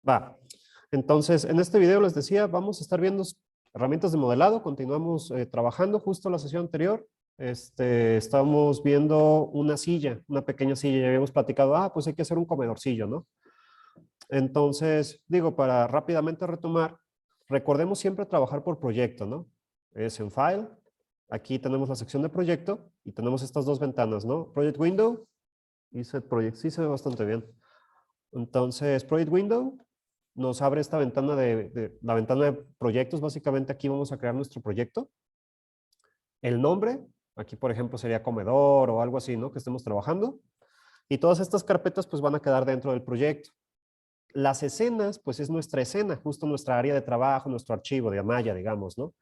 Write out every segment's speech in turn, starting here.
Va. Entonces, en este video les decía, vamos a estar viendo herramientas de modelado. Continuamos trabajando justo la sesión anterior. Estamos viendo una silla, una pequeña silla. Ya habíamos platicado, pues hay que hacer un comedorcillo, ¿no? Entonces, digo, para rápidamente retomar, recordemos siempre trabajar por proyecto, ¿no? Es en File. Aquí tenemos la sección de proyecto y tenemos estas dos ventanas, ¿no? Project Window y Set Project. Sí se ve bastante bien. Entonces, Project Window nos abre esta ventana la ventana de proyectos. Básicamente aquí vamos a crear nuestro proyecto. El nombre, aquí por ejemplo sería comedor o algo así, ¿no? Que estemos trabajando. Y todas estas carpetas pues van a quedar dentro del proyecto. Las escenas, pues es nuestra escena, justo nuestra área de trabajo, nuestro archivo de Amaya, digamos, ¿no?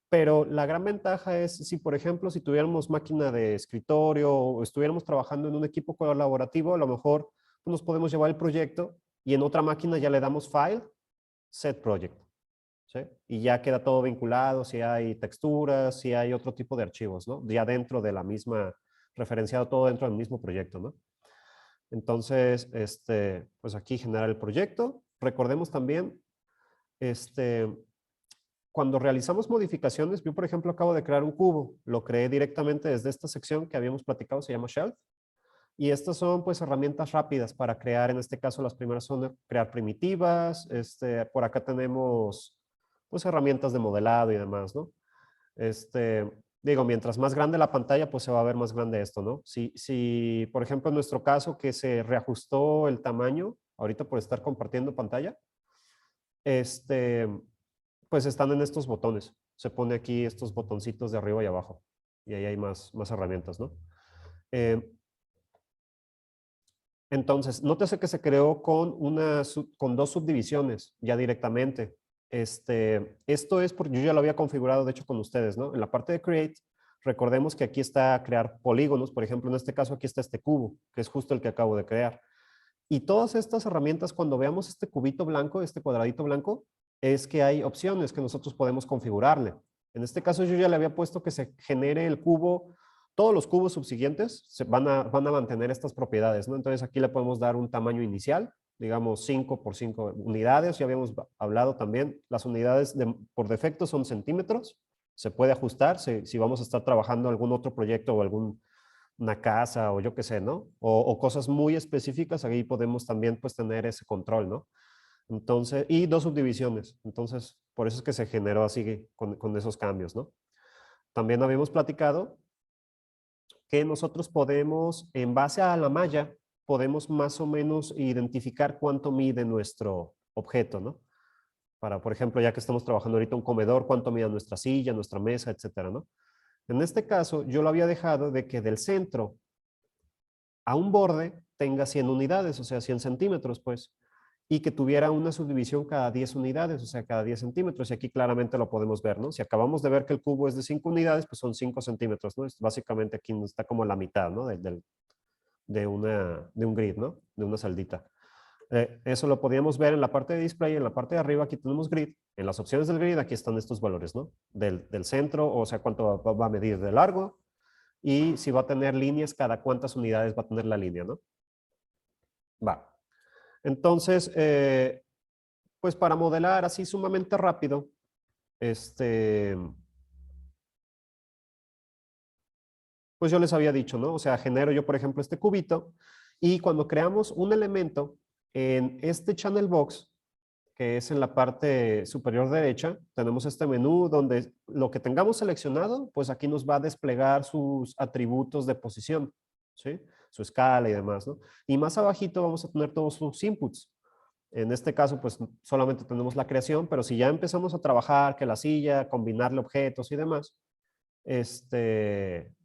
Pero la gran ventaja es si, por ejemplo, si tuviéramos máquina de escritorio o estuviéramos trabajando en un equipo colaborativo, a lo mejor nos podemos llevar el proyecto y en otra máquina ya le damos File, Set Project, ¿sí? Y ya queda todo vinculado, si hay texturas, si hay otro tipo de archivos, ¿no? Ya dentro de la misma, referenciado todo dentro del mismo proyecto, ¿no? Entonces, pues aquí generar el proyecto. Recordemos también, cuando realizamos modificaciones, yo por ejemplo acabo de crear un cubo, lo creé directamente desde esta sección que habíamos platicado, se llama Shelf, y estas son pues herramientas rápidas para crear, en este caso las primeras son crear primitivas, por acá tenemos pues herramientas de modelado y demás, ¿no? Digo, mientras más grande la pantalla, pues se va a ver más grande esto, ¿no? Si por ejemplo, en nuestro caso que se reajustó el tamaño, ahorita por estar compartiendo pantalla, pues están en estos botones. Se pone aquí estos botoncitos de arriba y abajo. Y ahí hay más herramientas, ¿no? Entonces, nótese que se creó con dos subdivisiones ya directamente. Esto es porque yo ya lo había configurado, de hecho, con ustedes, ¿no? En la parte de Create, recordemos que aquí está crear polígonos. Por ejemplo, en este caso aquí está este cubo, que es justo el que acabo de crear. Y todas estas herramientas, cuando veamos este cubito blanco, este cuadradito blanco, es que hay opciones que nosotros podemos configurarle. En este caso yo ya le había puesto que se genere el cubo. Todos los cubos subsiguientes van a mantener estas propiedades, ¿no? Entonces aquí le podemos dar un tamaño inicial, digamos 5 por 5 unidades. Ya habíamos hablado también, las unidades por defecto son centímetros. Se puede ajustar si vamos a estar trabajando algún otro proyecto o una casa o yo qué sé, ¿no? O cosas muy específicas, ahí podemos también pues tener ese control, ¿no? Entonces, y dos subdivisiones. Entonces, por eso es que se generó así con esos cambios, ¿no? También habíamos platicado que nosotros podemos, en base a la malla, podemos más o menos identificar cuánto mide nuestro objeto, ¿no? Para, por ejemplo, ya que estamos trabajando ahorita un comedor, cuánto mide nuestra silla, nuestra mesa, etcétera, ¿no? En este caso, yo lo había dejado de que del centro a un borde tenga 100 unidades, o sea, 100 centímetros, pues, y que tuviera una subdivisión cada 10 unidades, o sea, cada 10 centímetros, y aquí claramente lo podemos ver, ¿no? Si acabamos de ver que el cubo es de 5 unidades, pues son 5 centímetros, ¿no? Básicamente aquí está como la mitad, ¿no? De un grid, ¿no? De una celda. Eso lo podíamos ver en la parte de display. En la parte de arriba aquí tenemos grid. En las opciones del grid aquí están estos valores, ¿no? Del centro, o sea, cuánto va a medir de largo, y si va a tener líneas, cada cuántas unidades va a tener la línea, ¿no? Va. Entonces, pues para modelar así sumamente rápido, pues yo les había dicho, ¿no? O sea, genero yo, por ejemplo, este cubito, y cuando creamos un elemento en este channel box, que es en la parte superior derecha, tenemos este menú donde lo que tengamos seleccionado, pues aquí nos va a desplegar sus atributos de posición, ¿sí? Su escala y demás, ¿no? Y más abajito vamos a tener todos sus inputs. En este caso, pues solamente tenemos la creación, pero si ya empezamos a trabajar, que la silla, combinarle objetos y demás,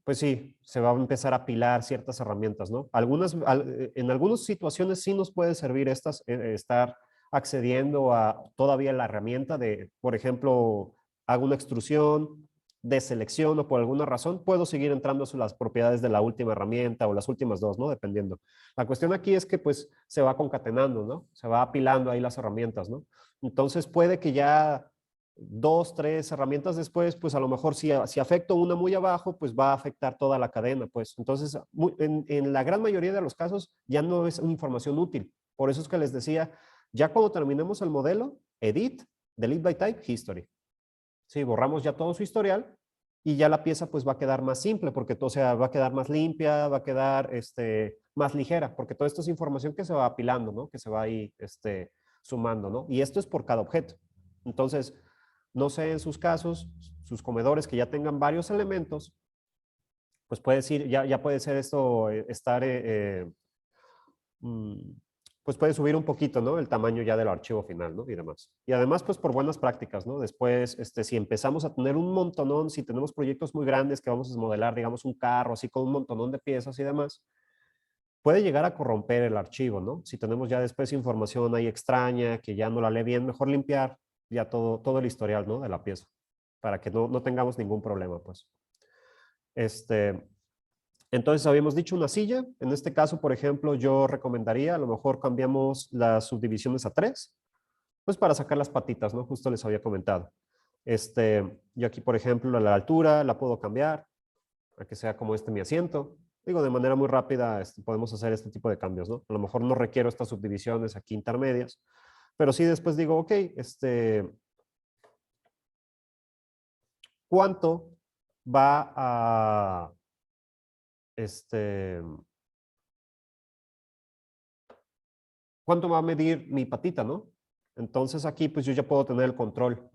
pues sí, se va a empezar a apilar ciertas herramientas, ¿no? En algunas situaciones sí nos puede servir estar accediendo a todavía la herramienta de, por ejemplo, hago una extrusión, deselecciono por alguna razón, puedo seguir entrando a las propiedades de la última herramienta o las últimas dos, ¿no? Dependiendo. La cuestión aquí es que pues se va concatenando, ¿no? Se va apilando ahí las herramientas, ¿no? Entonces puede que ya 2, 3 herramientas después, pues a lo mejor si afecto una muy abajo, pues va a afectar toda la cadena, pues. Entonces, en la gran mayoría de los casos ya no es información útil. Por eso es que les decía Ya cuando terminemos el modelo, edit, delete by type, history. Sí, borramos ya todo su historial y ya la pieza pues va a quedar más simple porque todo, o sea, va a quedar más limpia, va a quedar más ligera, porque toda esto es información que se va apilando, ¿no? Que se va ahí sumando, ¿no? Y esto es por cada objeto. Entonces, no sé en sus casos, sus comedores que ya tengan varios elementos, pues puede decir, ya puede ser esto, mm, pues puede subir un poquito, ¿no? El tamaño ya del archivo final, ¿no? Y demás. Y además, pues por buenas prácticas, ¿no? Después, si empezamos a tener un montonón, si tenemos proyectos muy grandes que vamos a modelar, digamos, un carro, así con un montonón de piezas y demás, puede llegar a corromper el archivo, ¿no? Si tenemos ya después información ahí extraña, que ya no la lee bien, mejor limpiar ya todo el historial, ¿no? De la pieza, para que no tengamos ningún problema, pues. Entonces habíamos dicho una silla. En este caso, por ejemplo, yo recomendaría, a lo mejor cambiamos las subdivisiones a 3, pues para sacar las patitas, ¿no? Justo les había comentado. Yo aquí, por ejemplo, la altura la puedo cambiar a que sea como mi asiento. Digo, de manera muy rápida podemos hacer este tipo de cambios, ¿no? A lo mejor no requiero estas subdivisiones aquí intermedias, pero sí después digo, ok, ¿cuánto va a, cuánto va a medir mi patita, ¿no? Entonces aquí pues yo ya puedo tener el control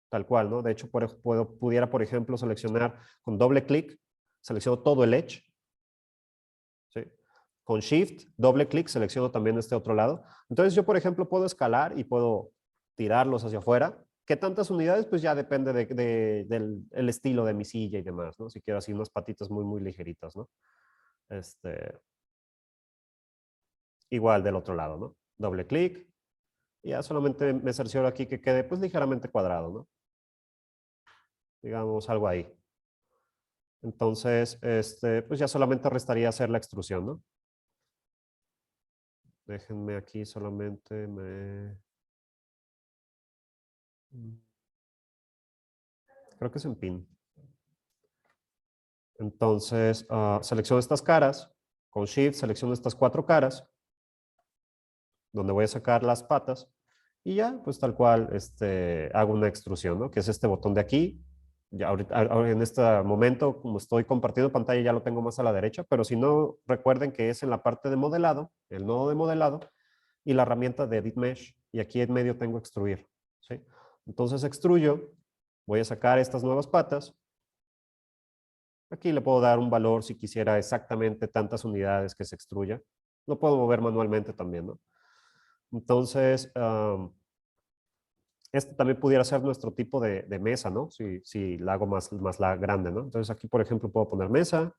tal cual, ¿no? De hecho, pudiera, por ejemplo, seleccionar con doble clic, selecciono todo el edge, ¿sí? Con shift, doble clic, selecciono también este otro lado. Entonces yo, por ejemplo, puedo escalar y puedo tirarlos hacia afuera. ¿Qué tantas unidades? Pues ya depende del el estilo de mi silla y demás, ¿no? Si quiero así unas patitas muy, muy ligeritas, ¿no? Igual del otro lado, ¿no? Doble clic, y ya solamente me cercioro aquí que quede pues ligeramente cuadrado, ¿no? Digamos algo ahí. Entonces, pues ya solamente restaría hacer la extrusión, ¿no? Déjenme aquí solamente creo que es en pin. Entonces, selecciono estas caras, con Shift selecciono estas 4 caras, donde voy a sacar las patas, y ya, pues tal cual, hago una extrusión, ¿no? Que es este botón de aquí. Ya ahora en este momento, como estoy compartiendo pantalla, ya lo tengo más a la derecha, pero si no, recuerden que es en la parte de modelado, el nodo de modelado, y la herramienta de Edit Mesh, y aquí en medio tengo extruir, ¿sí? Entonces extruyo, voy a sacar estas nuevas patas. Aquí le puedo dar un valor si quisiera exactamente tantas unidades que se extruya. Lo puedo mover manualmente también, ¿no? Entonces, este también pudiera ser nuestro tipo de mesa, ¿no? Si la hago más la grande, ¿no? Entonces aquí, por ejemplo, puedo poner mesa,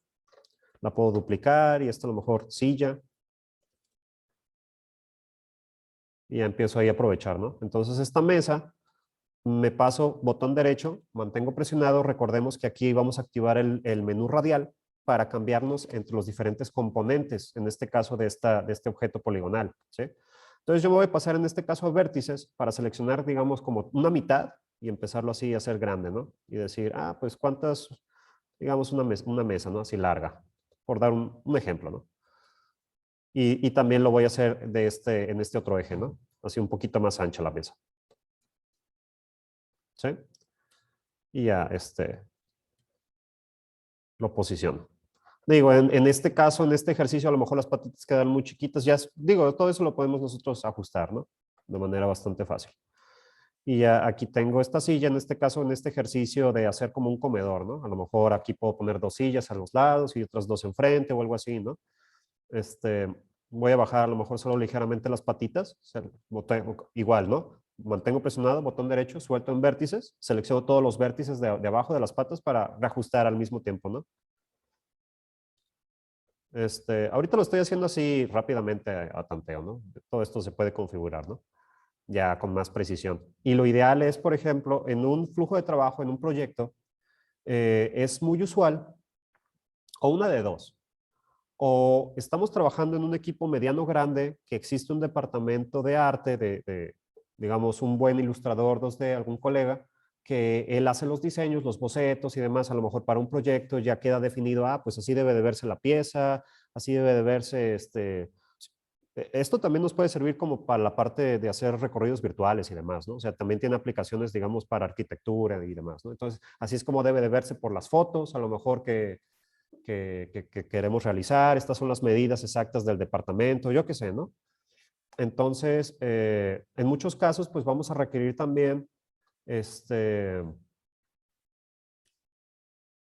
la puedo duplicar y esto a lo mejor silla. Y ya empiezo ahí a aprovechar, ¿no? Entonces esta mesa, me paso botón derecho, mantengo presionado. Recordemos que aquí vamos a activar el menú radial para cambiarnos entre los diferentes componentes, en este caso de este objeto poligonal, ¿sí? Entonces yo me voy a pasar en este caso a vértices para seleccionar, digamos, como una mitad y empezarlo así a hacer grande, ¿no? Y decir, pues cuántas, digamos, una mesa, ¿no? Así larga, por dar un ejemplo, ¿no? Y también lo voy a hacer en este otro eje, ¿no? Así un poquito más ancha la mesa. ¿Sí? Y ya, lo posiciono. Digo, en este caso, en este ejercicio, a lo mejor las patitas quedan muy chiquitas. Ya, digo, todo eso lo podemos nosotros ajustar, ¿no? De manera bastante fácil. Y ya aquí tengo esta silla, en este caso, en este ejercicio de hacer como un comedor, ¿no? A lo mejor aquí puedo poner 2 sillas a los lados y otras 2 enfrente o algo así, ¿no? Voy a bajar a lo mejor solo ligeramente las patitas, o sea, igual, ¿no? Mantengo presionado, botón derecho, suelto en vértices, selecciono todos los vértices de abajo de las patas para reajustar al mismo tiempo, ¿no? Ahorita lo estoy haciendo así rápidamente a tanteo, ¿no? Todo esto se puede configurar, ¿no? Ya con más precisión. Y lo ideal es, por ejemplo, en un flujo de trabajo, en un proyecto, es muy usual, o una de dos, o estamos trabajando en un equipo mediano grande, que existe un departamento de arte, digamos, un buen ilustrador 2D, algún colega, que él hace los diseños, los bocetos y demás, a lo mejor para un proyecto ya queda definido, pues así debe de verse la pieza, así debe de verse Esto también nos puede servir como para la parte de hacer recorridos virtuales y demás, ¿no? O sea, también tiene aplicaciones, digamos, para arquitectura y demás, ¿no? Entonces, así es como debe de verse por las fotos, a lo mejor que queremos realizar. Estas son las medidas exactas del departamento, yo qué sé, ¿no? Entonces, en muchos casos, pues vamos a requerir también, este,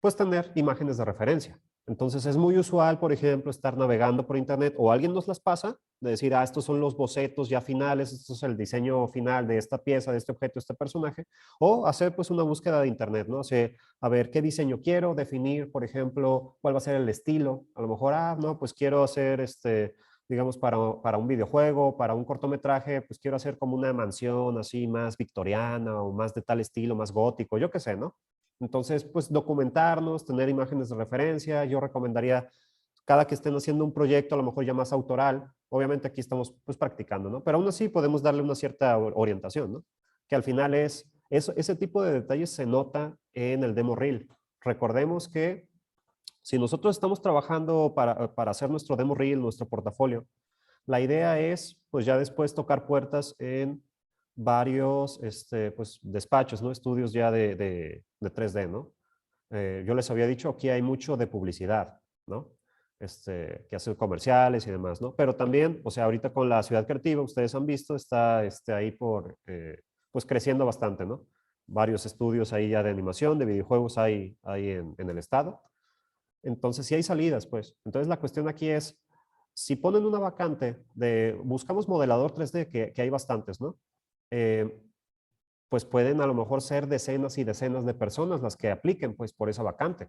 pues tener imágenes de referencia. Entonces es muy usual, por ejemplo, estar navegando por internet o alguien nos las pasa, de decir, ah, estos son los bocetos ya finales, esto es el diseño final de esta pieza, de este objeto, de este personaje, o hacer pues una búsqueda de internet, ¿no? O sea, a ver qué diseño quiero, definir, por ejemplo, cuál va a ser el estilo. A lo mejor, ah, no, pues quiero hacer digamos, para un videojuego, para un cortometraje, pues quiero hacer como una mansión así más victoriana o más de tal estilo, más gótico, yo qué sé, ¿no? Entonces, pues documentarnos, tener imágenes de referencia. Yo recomendaría, cada que estén haciendo un proyecto, a lo mejor ya más autoral, obviamente aquí estamos pues practicando, ¿no? Pero aún así podemos darle una cierta orientación, ¿no? Que al final ese tipo de detalles se nota en el demo reel. Recordemos que si nosotros estamos trabajando para hacer nuestro demo reel, nuestro portafolio, la idea es, pues ya después tocar puertas en varios pues, despachos, ¿no? Estudios ya de 3D, ¿no? Yo les había dicho, aquí hay mucho de publicidad, ¿no? Que hace comerciales y demás, ¿no? Pero también, o sea, ahorita con la ciudad creativa, ustedes han visto, está ahí pues creciendo bastante, ¿no? Varios estudios ahí ya de animación, de videojuegos hay en el estado. Entonces, sí hay salidas, pues. Entonces, la cuestión aquí es, si ponen una vacante buscamos modelador 3D, que hay bastantes, ¿no? Eh, pues pueden a lo mejor ser decenas y decenas de personas las que apliquen, pues, por esa vacante.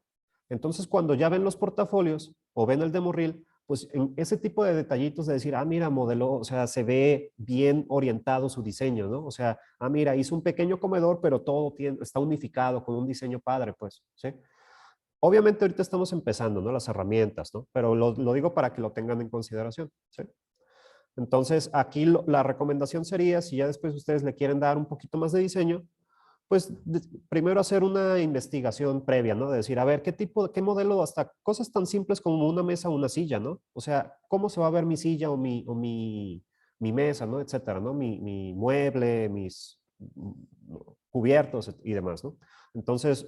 Entonces, cuando ya ven los portafolios o ven el demo reel, pues en ese tipo de detallitos de decir, ah, mira, modeló, o sea, se ve bien orientado su diseño, ¿no? O sea, ah, mira, hizo un pequeño comedor, pero todo está unificado con un diseño padre, pues, ¿sí? Obviamente ahorita estamos empezando, ¿no? Las herramientas, ¿no? Pero lo digo para que lo tengan en consideración, ¿sí? Entonces, aquí la recomendación sería, si ya después ustedes le quieren dar un poquito más de diseño, pues primero hacer una investigación previa, ¿no? De decir, a ver, qué modelo, hasta cosas tan simples como una mesa o una silla, ¿no? O sea, ¿cómo se va a ver mi silla mi mesa, ¿no? Etcétera, ¿no? Mi mueble, mis cubiertos y demás, ¿no? Entonces,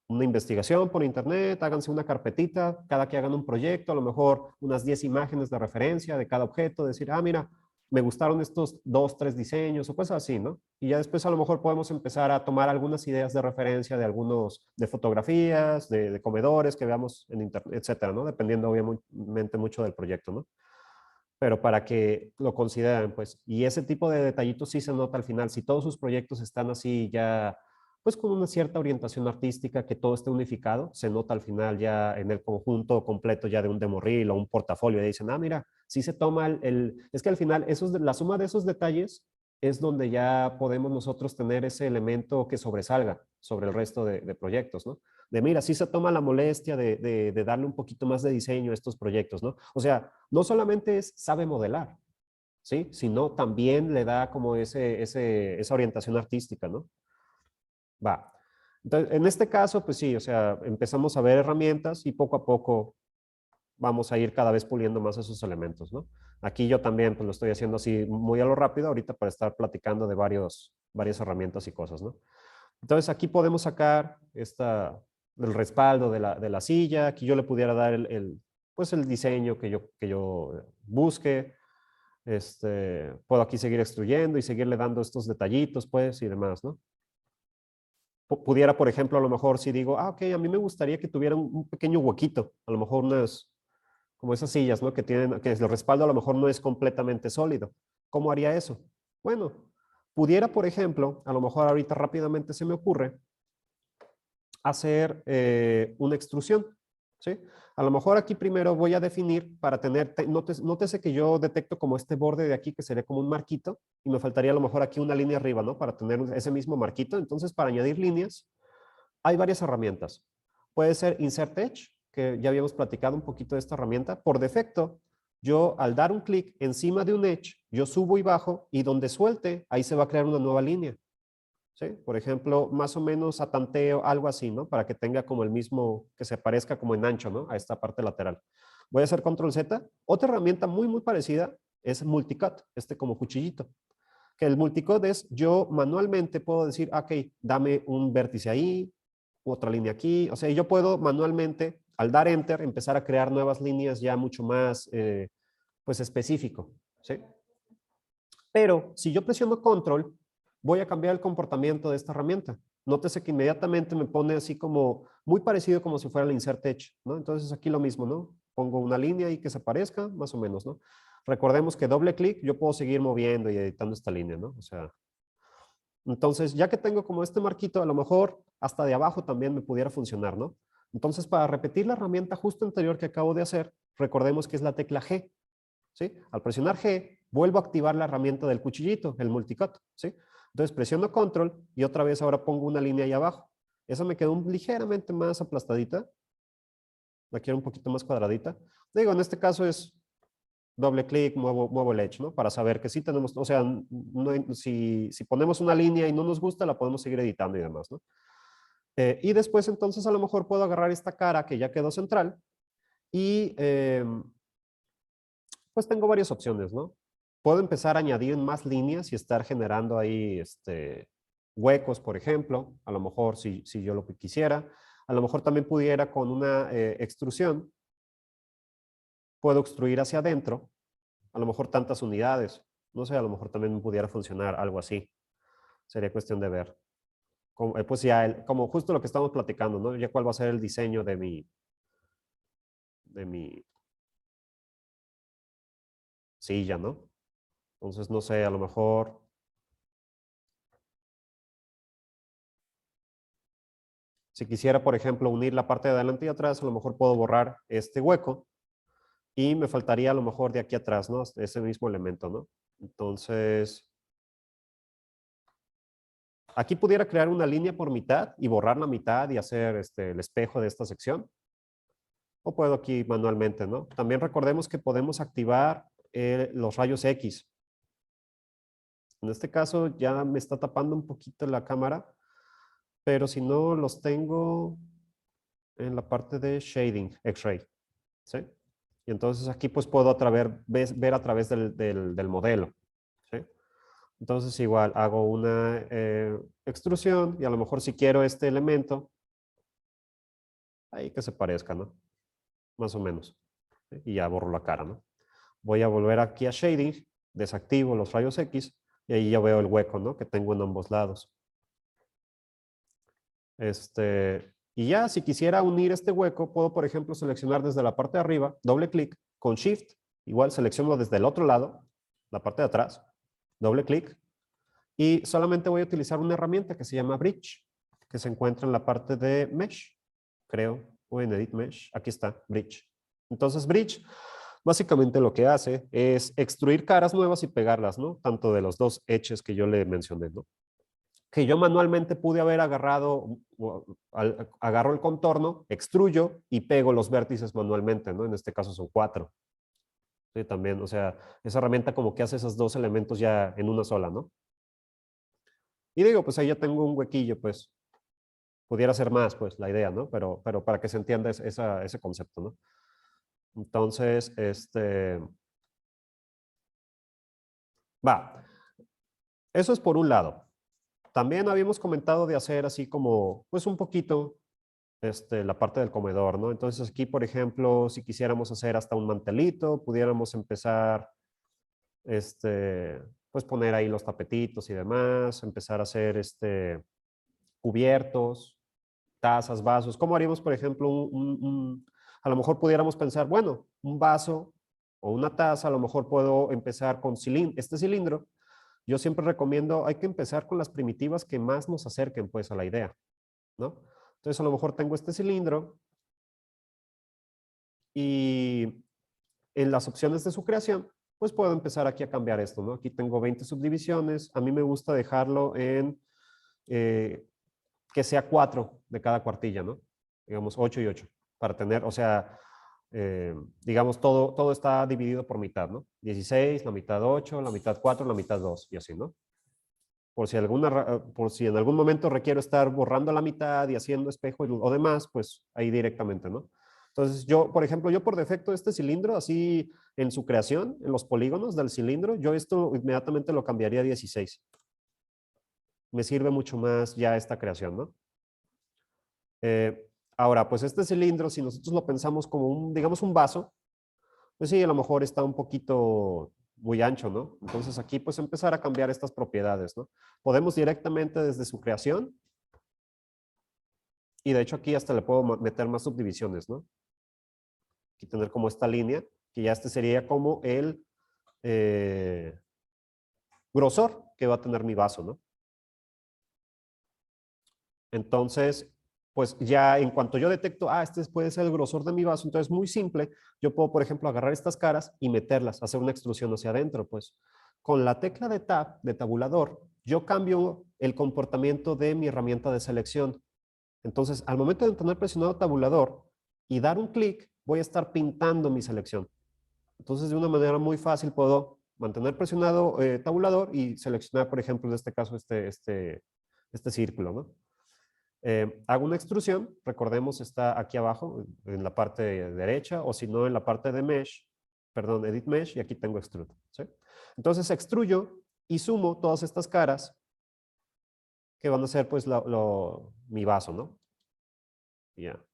una investigación por internet, háganse una carpetita, cada que hagan un proyecto, a lo mejor unas 10 imágenes de referencia de cada objeto, decir, ah, mira, me gustaron estos 2, 3 diseños o cosas así, ¿no? Y ya después a lo mejor podemos empezar a tomar algunas ideas de referencia de fotografías, de comedores que veamos en internet, etcétera, ¿no? Dependiendo obviamente mucho del proyecto, ¿no? Pero para que lo consideren, pues, y ese tipo de detallitos sí se nota al final, si todos sus proyectos están así ya, pues con una cierta orientación artística, que todo esté unificado, se nota al final ya en el conjunto completo ya de un demo reel o un portafolio, y dicen, ah, mira, sí se toma es que al final la suma de esos detalles es donde ya podemos nosotros tener ese elemento que sobresalga sobre el resto de proyectos, ¿no? De mira, sí se toma la molestia de darle un poquito más de diseño a estos proyectos, ¿no? O sea, no solamente sabe modelar, ¿sí? Sino también le da como esa orientación artística, ¿no? Va. Entonces, en este caso, pues sí, o sea, empezamos a ver herramientas y poco a poco vamos a ir cada vez puliendo más esos elementos, ¿no? Aquí yo también pues lo estoy haciendo así muy a lo rápido ahorita para estar platicando de varias herramientas y cosas, ¿no? Entonces aquí podemos sacar el respaldo de la silla. Aquí yo le pudiera dar pues el diseño que yo busque. Puedo aquí seguir extruyendo y seguirle dando estos detallitos, pues, y demás, ¿no? Pudiera, por ejemplo, a lo mejor si digo, ah, ok, a mí me gustaría que tuviera un pequeño huequito, a lo mejor como esas sillas, ¿no? Que el respaldo a lo mejor no es completamente sólido. ¿Cómo haría eso? Bueno, pudiera, por ejemplo, a lo mejor ahorita rápidamente se me ocurre, hacer una extrusión, ¿sí? A lo mejor aquí primero voy a definir para nótese que yo detecto como este borde de aquí que sería como un marquito y me faltaría a lo mejor aquí una línea arriba, ¿no? Para tener ese mismo marquito. Entonces, para añadir líneas, hay varias herramientas. Puede ser Insert Edge, que ya habíamos platicado un poquito de esta herramienta. Por defecto, yo al dar un clic encima de un Edge, yo subo y bajo y donde suelte, ahí se va a crear una nueva línea. ¿Sí? Por ejemplo, más o menos a tanteo, algo así, ¿no? Para que tenga como el mismo, que se parezca como en ancho, ¿no? A esta parte lateral. Voy a hacer Control Z. Otra herramienta muy, muy parecida es multicut, como cuchillito. Que el multicut es, yo manualmente puedo decir, ok, dame un vértice ahí, otra línea aquí. O sea, yo puedo manualmente, al dar enter, empezar a crear nuevas líneas ya mucho más, pues, específico, ¿sí? Pero si yo presiono control, voy a cambiar el comportamiento de esta herramienta. Nótese que inmediatamente me pone así como, muy parecido como si fuera el insert edge, ¿no? Entonces aquí lo mismo, ¿no? Pongo una línea ahí que se parezca, más o menos, ¿no? Recordemos que doble clic, yo puedo seguir moviendo y editando esta línea, ¿no? O sea, entonces ya que tengo como este marquito, a lo mejor hasta de abajo también me pudiera funcionar, ¿no? Entonces para repetir la herramienta justo anterior que acabo de hacer, recordemos que es la tecla G, ¿sí? Al presionar G, vuelvo a activar la herramienta del cuchillito, el multicut, ¿sí? Entonces presiono control y otra vez ahora pongo una línea ahí abajo. Esa me quedó ligeramente más aplastadita. La quiero un poquito más cuadradita. Digo, en este caso es doble clic, muevo el edge, ¿no? Para saber que sí tenemos, o sea, si ponemos una línea y no nos gusta, la podemos seguir editando y demás, ¿no? Y después entonces a lo mejor puedo agarrar esta cara que ya quedó central y pues tengo varias opciones, ¿no? Puedo empezar a añadir más líneas y estar generando ahí huecos, por ejemplo, a lo mejor si yo lo quisiera. A lo mejor también pudiera con una extrusión, puedo extruir hacia adentro, a lo mejor tantas unidades. No sé, a lo mejor también pudiera funcionar algo así. Sería cuestión de ver. Pues ya, como justo lo que estamos platicando, ¿no? Ya cuál va a ser el diseño de mi silla, ¿no? Entonces, no sé, a lo mejor si quisiera, por ejemplo, unir la parte de adelante y atrás, a lo mejor puedo borrar este hueco y me faltaría a lo mejor de aquí atrás, ¿no? Ese mismo elemento, ¿no? Entonces, aquí pudiera crear una línea por mitad y borrar la mitad y hacer el espejo de esta sección. O puedo aquí manualmente, ¿no? También recordemos que podemos activar los rayos X. En este caso ya me está tapando un poquito la cámara, pero si no los tengo en la parte de shading, X-ray, ¿sí? Y entonces aquí pues puedo ver a través del modelo, ¿sí? Entonces igual hago una extrusión y a lo mejor si quiero este elemento, ahí que se parezca, ¿no? Más o menos. ¿Sí? Y ya borro la cara, ¿no? Voy a volver aquí a shading, desactivo los rayos X y ahí ya veo el hueco, ¿no? Que tengo en ambos lados. Y ya, si quisiera unir este hueco, puedo, por ejemplo, seleccionar desde la parte de arriba, doble clic, con Shift, igual selecciono desde el otro lado, la parte de atrás, doble clic, y solamente voy a utilizar una herramienta que se llama Bridge, que se encuentra en la parte de Mesh, creo, o en Edit Mesh, aquí está, Bridge. Entonces, Bridge, básicamente lo que hace es extruir caras nuevas y pegarlas, ¿no? Tanto de los dos edges que yo le mencioné, ¿no? Que yo manualmente pude haber agarrado, agarro el contorno, extruyo y pego los vértices manualmente, ¿no? En este caso son 4. Sí, también, o sea, esa herramienta como que hace esos dos elementos ya en una sola, ¿no? Y digo, pues ahí ya tengo un huequillo, pues pudiera ser más, pues la idea, ¿no? Pero para que se entienda ese concepto, ¿no? Entonces, va. Eso es por un lado. También habíamos comentado de hacer así como, pues un poquito la parte del comedor, ¿no? Entonces aquí, por ejemplo, si quisiéramos hacer hasta un mantelito, pudiéramos empezar, pues poner ahí los tapetitos y demás, empezar a hacer cubiertos, tazas, vasos. ¿Cómo haríamos, por ejemplo, a lo mejor pudiéramos pensar, bueno, un vaso o una taza, a lo mejor puedo empezar con este cilindro. Yo siempre recomiendo, hay que empezar con las primitivas que más nos acerquen, pues, a la idea, ¿no? Entonces, a lo mejor tengo este cilindro y en las opciones de su creación, pues puedo empezar aquí a cambiar esto, ¿no? Aquí tengo 20 subdivisiones. A mí me gusta dejarlo en que sea 4 de cada cuartilla, ¿no? Digamos 8 y 8, para tener, o sea, digamos, todo está dividido por mitad, ¿no? 16, la mitad 8, la mitad 4, la mitad 2 y así, ¿no? Por si en algún momento requiero estar borrando la mitad y haciendo espejo o demás, pues ahí directamente, ¿no? Entonces yo, por ejemplo, yo por defecto este cilindro, así en su creación, en los polígonos del cilindro, yo esto inmediatamente lo cambiaría a 16. Me sirve mucho más ya esta creación, ¿no? Ahora, pues este cilindro, si nosotros lo pensamos como un, digamos, un vaso, pues sí, a lo mejor está un poquito muy ancho, ¿no? Entonces aquí pues empezar a cambiar estas propiedades, ¿no? Podemos directamente desde su creación, y de hecho aquí hasta le puedo meter más subdivisiones, ¿no? Aquí tener como esta línea, que ya este sería como el grosor que va a tener mi vaso, ¿no? Entonces, pues ya en cuanto yo detecto, este puede ser el grosor de mi vaso, entonces muy simple, yo puedo, por ejemplo, agarrar estas caras y meterlas, hacer una extrusión hacia adentro, pues. Con la tecla de Tab, de tabulador, yo cambio el comportamiento de mi herramienta de selección. Entonces, al momento de tener presionado tabulador y dar un clic, voy a estar pintando mi selección. Entonces, de una manera muy fácil puedo mantener presionado tabulador y seleccionar, por ejemplo, en este caso, este círculo, ¿no? Hago una extrusión, recordemos está aquí abajo en la parte derecha o si no en la parte de mesh, perdón, edit mesh y aquí tengo extrude. ¿Sí? Entonces extruyo y sumo todas estas caras que van a ser pues mi vaso, ¿no? Ya.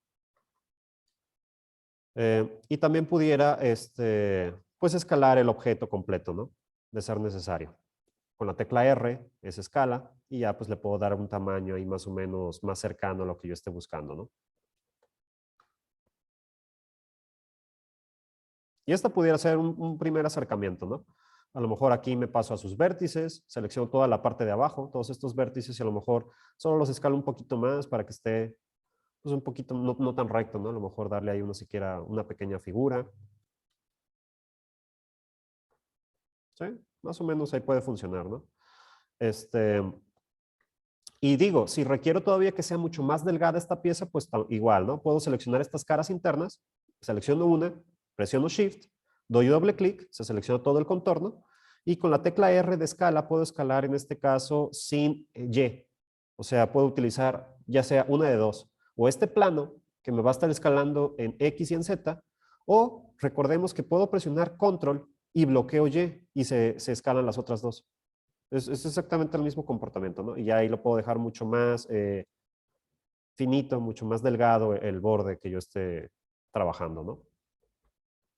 Y también pudiera pues escalar el objeto completo, ¿no? De ser necesario. Con la tecla R es escala y ya pues le puedo dar un tamaño ahí más o menos más cercano a lo que yo esté buscando, ¿no? Y esta pudiera ser un primer acercamiento, ¿no? A lo mejor aquí me paso a sus vértices, selecciono toda la parte de abajo, todos estos vértices y a lo mejor solo los escalo un poquito más para que esté pues un poquito no tan recto, ¿no? A lo mejor darle ahí una siquiera una pequeña figura. ¿Sí? Más o menos ahí puede funcionar, ¿no? Y digo, si requiero todavía que sea mucho más delgada esta pieza, pues igual, ¿no? Puedo seleccionar estas caras internas, selecciono una, presiono Shift, doy doble clic, se selecciona todo el contorno, y con la tecla R de escala puedo escalar en este caso sin Y. O sea, puedo utilizar ya sea una de dos, o este plano que me va a estar escalando en X y en Z, o recordemos que puedo presionar Control y bloqueo Y y se escalan las otras dos. Es exactamente el mismo comportamiento, ¿no? Y ya ahí lo puedo dejar mucho más finito, mucho más delgado el borde que yo esté trabajando, ¿no?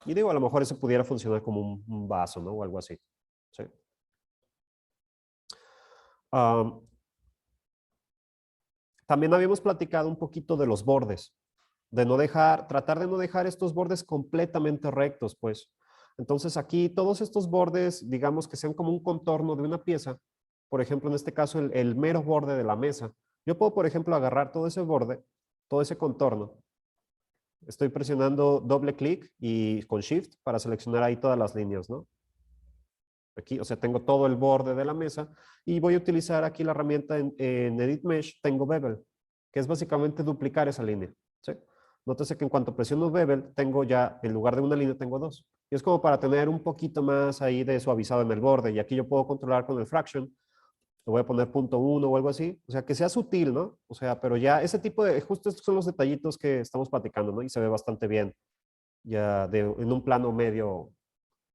Y digo, a lo mejor eso pudiera funcionar como un vaso, ¿no? O algo así. ¿Sí? Um, También habíamos platicado un poquito de los bordes, de no dejar, tratar de no dejar estos bordes completamente rectos, pues. Entonces aquí todos estos bordes, digamos que sean como un contorno de una pieza, por ejemplo, en este caso el mero borde de la mesa. Yo puedo, por ejemplo, agarrar todo ese borde, todo ese contorno. Estoy presionando doble clic y con Shift para seleccionar ahí todas las líneas, ¿no? Aquí, o sea, tengo todo el borde de la mesa y voy a utilizar aquí la herramienta en Edit Mesh, tengo Bevel, que es básicamente duplicar esa línea. ¿Sí? Nótese que en cuanto presiono Bevel, tengo ya, en lugar de una línea, tengo dos. Y es como para tener un poquito más ahí de suavizado en el borde. Y aquí yo puedo controlar con el fraction. Le voy a poner .1 o algo así. O sea, que sea sutil, ¿no? O sea, pero ya ese tipo de, justo estos son los detallitos que estamos platicando, ¿no? Y se ve bastante bien ya en un plano medio,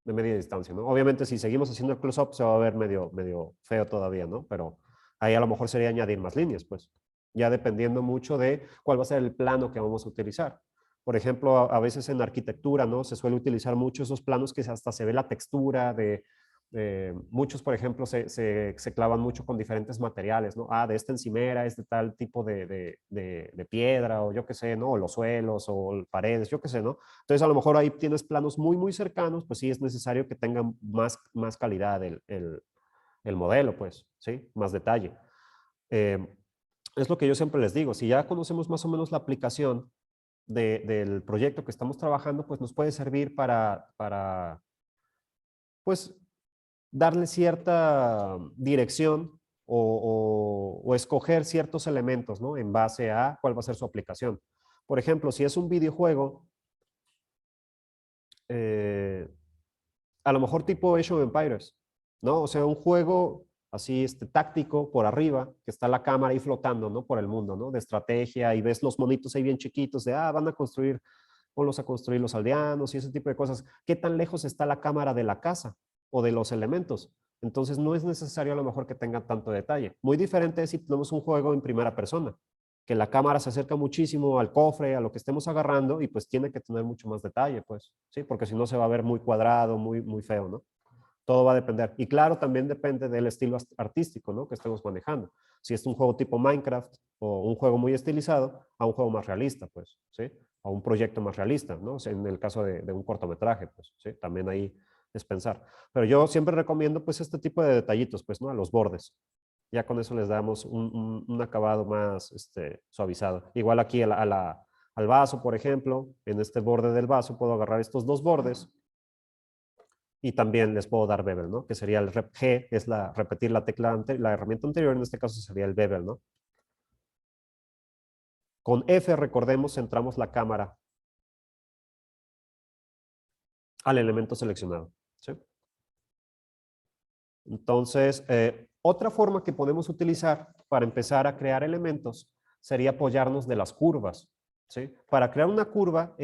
de media distancia, ¿no? Obviamente si seguimos haciendo el close-up se va a ver medio feo todavía, ¿no? Pero ahí a lo mejor sería añadir más líneas, pues, ya dependiendo mucho de cuál va a ser el plano que vamos a utilizar. Por ejemplo, a veces en arquitectura, ¿no? Se suele utilizar mucho esos planos que hasta se ve la textura de muchos, por ejemplo, se clavan mucho con diferentes materiales, ¿no? De esta encimera es de tal tipo de piedra o yo qué sé, ¿no? O los suelos o paredes, yo qué sé, ¿no? Entonces, a lo mejor ahí tienes planos muy cercanos, pues sí es necesario que tengan más calidad el modelo, pues, ¿sí? Más detalle. Eh, es lo que yo siempre les digo, si ya conocemos más o menos la aplicación del proyecto que estamos trabajando, pues nos puede servir pues, darle cierta dirección o escoger ciertos elementos, ¿no? En base a cuál va a ser su aplicación. Por ejemplo, si es un videojuego, eh, a lo mejor tipo Age of Empires, ¿no? O sea, un juego así táctico por arriba, que está la cámara ahí flotando, ¿no? Por el mundo, ¿no? De estrategia y ves los monitos ahí bien chiquitos de, van a construir, ponlos a construir los aldeanos y ese tipo de cosas. ¿Qué tan lejos está la cámara de la casa o de los elementos? Entonces no es necesario a lo mejor que tenga tanto detalle. Muy diferente es si tenemos un juego en primera persona, que la cámara se acerca muchísimo al cofre, a lo que estemos agarrando y pues tiene que tener mucho más detalle, pues, ¿sí? Porque si no se va a ver muy cuadrado, muy feo, ¿no? Todo va a depender. Y claro, también depende del estilo artístico, ¿no? Que estemos manejando. Si es un juego tipo Minecraft o un juego muy estilizado, a un juego más realista, pues, ¿sí? A un proyecto más realista, ¿no? O sea, en el caso de un cortometraje, pues, ¿sí? También ahí es pensar. Pero yo siempre recomiendo, pues, este tipo de detallitos, pues, ¿no? A los bordes. Ya con eso les damos un acabado más suavizado. Igual aquí al vaso, por ejemplo, en este borde del vaso puedo agarrar estos dos bordes y también les puedo dar bevel, ¿no? Que sería el rep G, que es repetir la tecla, la herramienta anterior, en este caso sería el bevel, ¿no? Con F, recordemos, centramos la cámara al elemento seleccionado, ¿sí? Entonces, otra forma que podemos utilizar para empezar a crear elementos sería apoyarnos de las curvas, ¿sí? Para crear una curva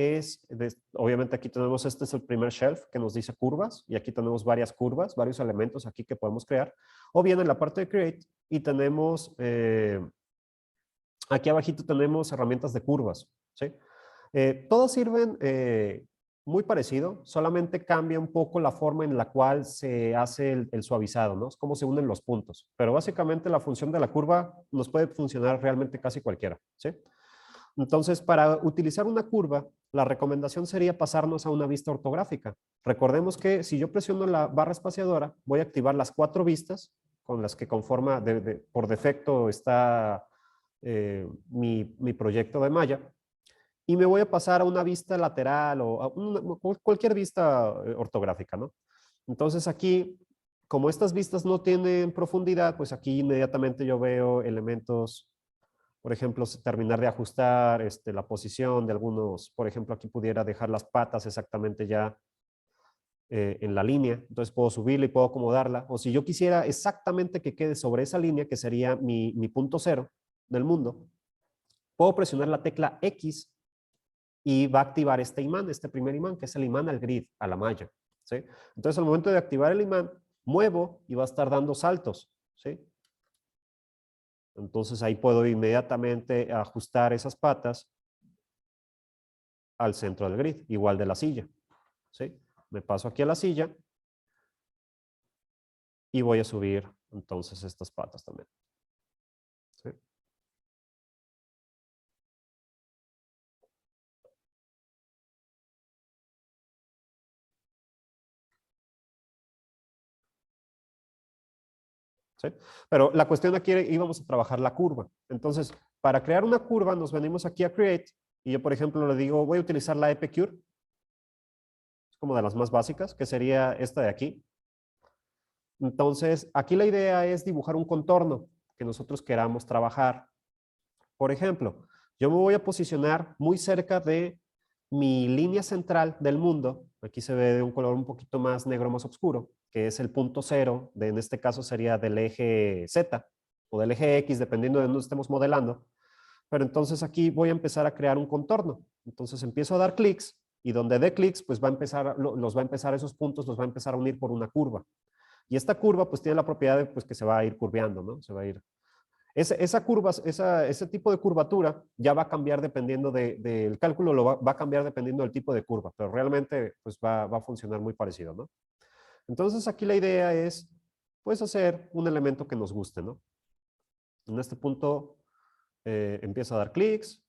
obviamente aquí tenemos, este es el primer shelf que nos dice curvas, y aquí tenemos varias curvas, varios elementos aquí que podemos crear, o bien en la parte de Create, y tenemos, aquí abajito tenemos herramientas de curvas, ¿sí? Todas sirven muy parecido, solamente cambia un poco la forma en la cual se hace el suavizado, ¿no? Es cómo se unen los puntos. Pero básicamente la función de la curva nos puede funcionar realmente casi cualquiera, ¿sí? Entonces, para utilizar una curva, la recomendación sería pasarnos a una vista ortográfica. Recordemos que si yo presiono la barra espaciadora, voy a activar las 4 vistas con las que conforma, por defecto está mi proyecto de Maya, y me voy a pasar a una vista lateral o a cualquier vista ortográfica, ¿no? Entonces aquí, como estas vistas no tienen profundidad, pues aquí inmediatamente yo veo elementos, por ejemplo, terminar de ajustar la posición de algunos, por ejemplo, aquí pudiera dejar las patas exactamente ya en la línea, entonces puedo subirla y puedo acomodarla, o si yo quisiera exactamente que quede sobre esa línea, que sería mi punto cero del mundo, puedo presionar la tecla X y va a activar este imán, este primer imán, que es el imán al grid, a la malla, ¿sí? Entonces, al momento de activar el imán, muevo y va a estar dando saltos, ¿sí? Entonces, ahí puedo inmediatamente ajustar esas patas al centro del grid, igual de la silla, ¿sí? Me paso aquí a la silla y voy a subir entonces estas patas también, ¿sí? ¿Sí? Pero la cuestión aquí íbamos a trabajar la curva. Entonces, para crear una curva, nos venimos aquí a Create y yo, por ejemplo, le digo, voy a utilizar la Epicure, es como de las más básicas, que sería esta de aquí. Entonces, aquí la idea es dibujar un contorno que nosotros queramos trabajar. Por ejemplo, yo me voy a posicionar muy cerca de mi línea central del mundo. Aquí se ve de un color un poquito más negro, más oscuro, que es el punto cero, en este caso sería del eje Z o del eje X, dependiendo de dónde estemos modelando. Pero entonces aquí voy a empezar a crear un contorno. Entonces empiezo a dar clics y donde dé clics, pues los va a empezar esos puntos, los va a empezar a unir por una curva. Y esta curva pues tiene la propiedad de pues, que se va a ir curveando, ¿no? Se va a ir. Esa curva, ese tipo de curvatura ya va a cambiar dependiendo del cálculo, va a cambiar dependiendo del tipo de curva, pero realmente pues va a funcionar muy parecido, ¿no? Entonces aquí la idea es pues hacer un elemento que nos guste, ¿no? En este punto empiezo a dar clics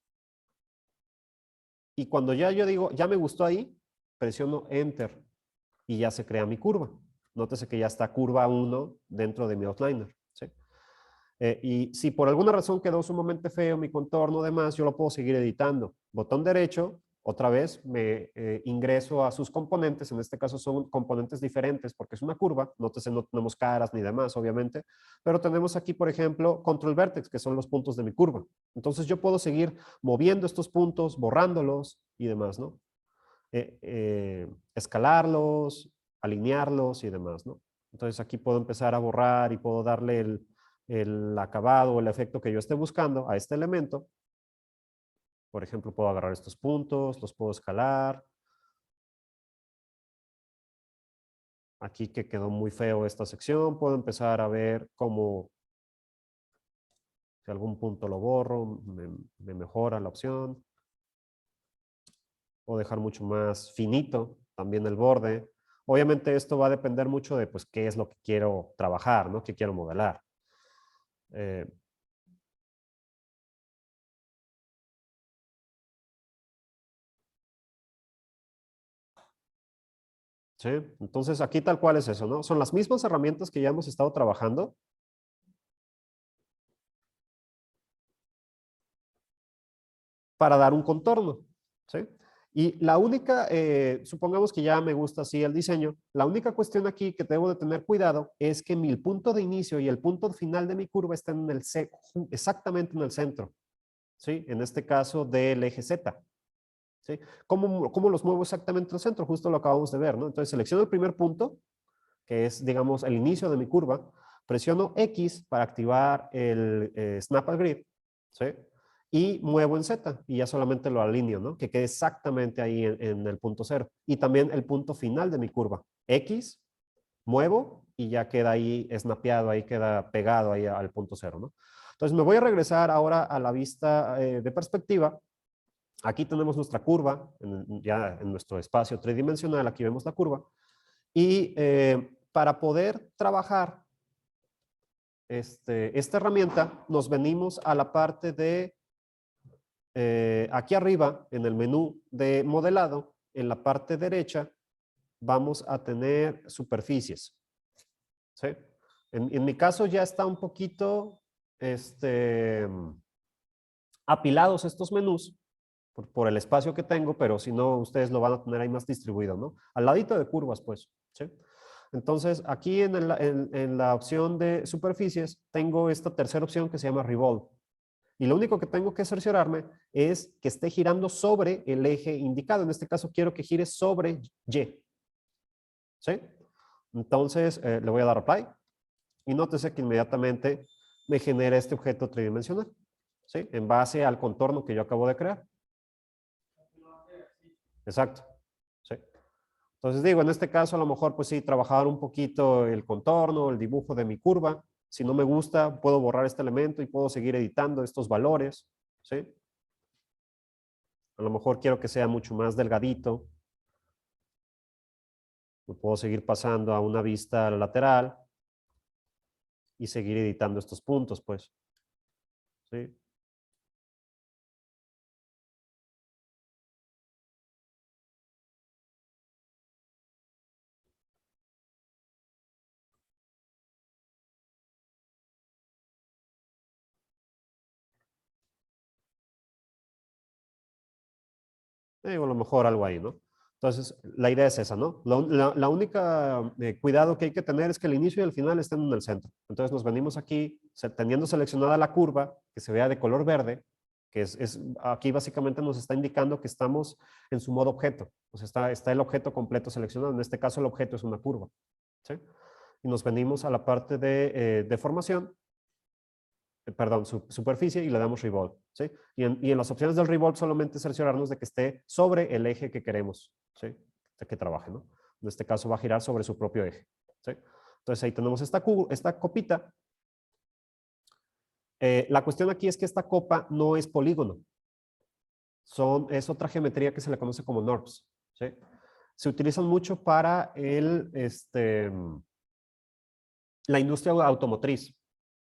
y cuando ya yo digo, ya me gustó ahí, presiono Enter y ya se crea mi curva. Nótese que ya está curva 1 dentro de mi outliner, ¿sí? Y si por alguna razón quedó sumamente feo mi contorno, demás, yo lo puedo seguir editando. Botón derecho, otra vez me ingreso a sus componentes, en este caso son componentes diferentes porque es una curva, nótese no tenemos caras ni demás, obviamente, pero tenemos aquí, por ejemplo, control vertex, que son los puntos de mi curva. Entonces yo puedo seguir moviendo estos puntos, borrándolos y demás, ¿no? Escalarlos, alinearlos y demás, ¿no? Entonces aquí puedo empezar a borrar y puedo darle el acabado o el efecto que yo esté buscando a este elemento. Por ejemplo, puedo agarrar estos puntos, los puedo escalar. Aquí que quedó muy feo esta sección, puedo empezar a ver cómo, si algún punto lo borro, me mejora la opción. Puedo dejar mucho más finito también el borde. Obviamente esto va a depender mucho de pues, qué es lo que quiero trabajar, ¿no? ¿Qué quiero modelar? Eh, ¿Sí? Entonces aquí tal cual es eso, ¿no? Son las mismas herramientas que ya hemos estado trabajando. Para dar un contorno, ¿sí? Y la única, supongamos que ya me gusta así el diseño, la única cuestión aquí que debo de tener cuidado es que mi punto de inicio y el punto final de mi curva estén en el exactamente en el centro, ¿sí? En este caso del eje Z, ¿sí? ¿Cómo los muevo exactamente al centro? Justo lo acabamos de ver, ¿no? Entonces selecciono el primer punto, que es, digamos, el inicio de mi curva, presiono X para activar el Snap al Grid, ¿sí? Y muevo en Z y ya solamente lo alineo, ¿no? Que quede exactamente ahí en el punto cero. Y también el punto final de mi curva. X, muevo y ya queda ahí snapeado, ahí queda pegado ahí al punto cero, ¿no? Entonces me voy a regresar ahora a la vista de perspectiva. Aquí tenemos nuestra curva, ya en nuestro espacio tridimensional, aquí vemos la curva. Y para poder trabajar esta herramienta, nos venimos a la parte de aquí arriba, en el menú de modelado, en la parte derecha, vamos a tener superficies. ¿Sí? En mi caso ya está un poquito apilados estos menús por el espacio que tengo, pero si no, ustedes lo van a tener ahí más distribuido, ¿no? Al ladito de curvas, pues. ¿Sí? Entonces, aquí en la opción de superficies, tengo esta tercera opción que se llama Revolve. Y lo único que tengo que cerciorarme es que esté girando sobre el eje indicado. En este caso, quiero que gire sobre Y. ¿Sí? Entonces, le voy a dar Apply. Y nótese que inmediatamente me genera este objeto tridimensional. ¿Sí? En base al contorno que yo acabo de crear. Exacto. ¿Sí? Entonces digo, en este caso a lo mejor pues sí, trabajar un poquito el contorno, el dibujo de mi curva. Si no me gusta, puedo borrar este elemento y puedo seguir editando estos valores. ¿Sí? A lo mejor quiero que sea mucho más delgadito. Me puedo seguir pasando a una vista lateral y seguir editando estos puntos, pues. ¿Sí? Digo, a lo mejor algo ahí, ¿no? Entonces, la idea es esa, ¿no? La única cuidado que hay que tener es que el inicio y el final estén en el centro. Entonces, nos venimos aquí, teniendo seleccionada la curva, que se vea de color verde, que aquí básicamente nos está indicando que estamos en su modo objeto. O sea, está el objeto completo seleccionado. En este caso, el objeto es una curva. ¿Sí? Y nos venimos a la parte de deformación, perdón, superficie y le damos revolve, ¿sí? Y en las opciones del revolve solamente cerciorarnos de que esté sobre el eje que queremos, ¿sí? De que trabaje, ¿no? En este caso va a girar sobre su propio eje, ¿sí? Entonces ahí tenemos esta copita. La cuestión aquí es que esta copa no es polígono. Es otra geometría que se le conoce como NURBS, ¿sí? Se utilizan mucho para la industria automotriz,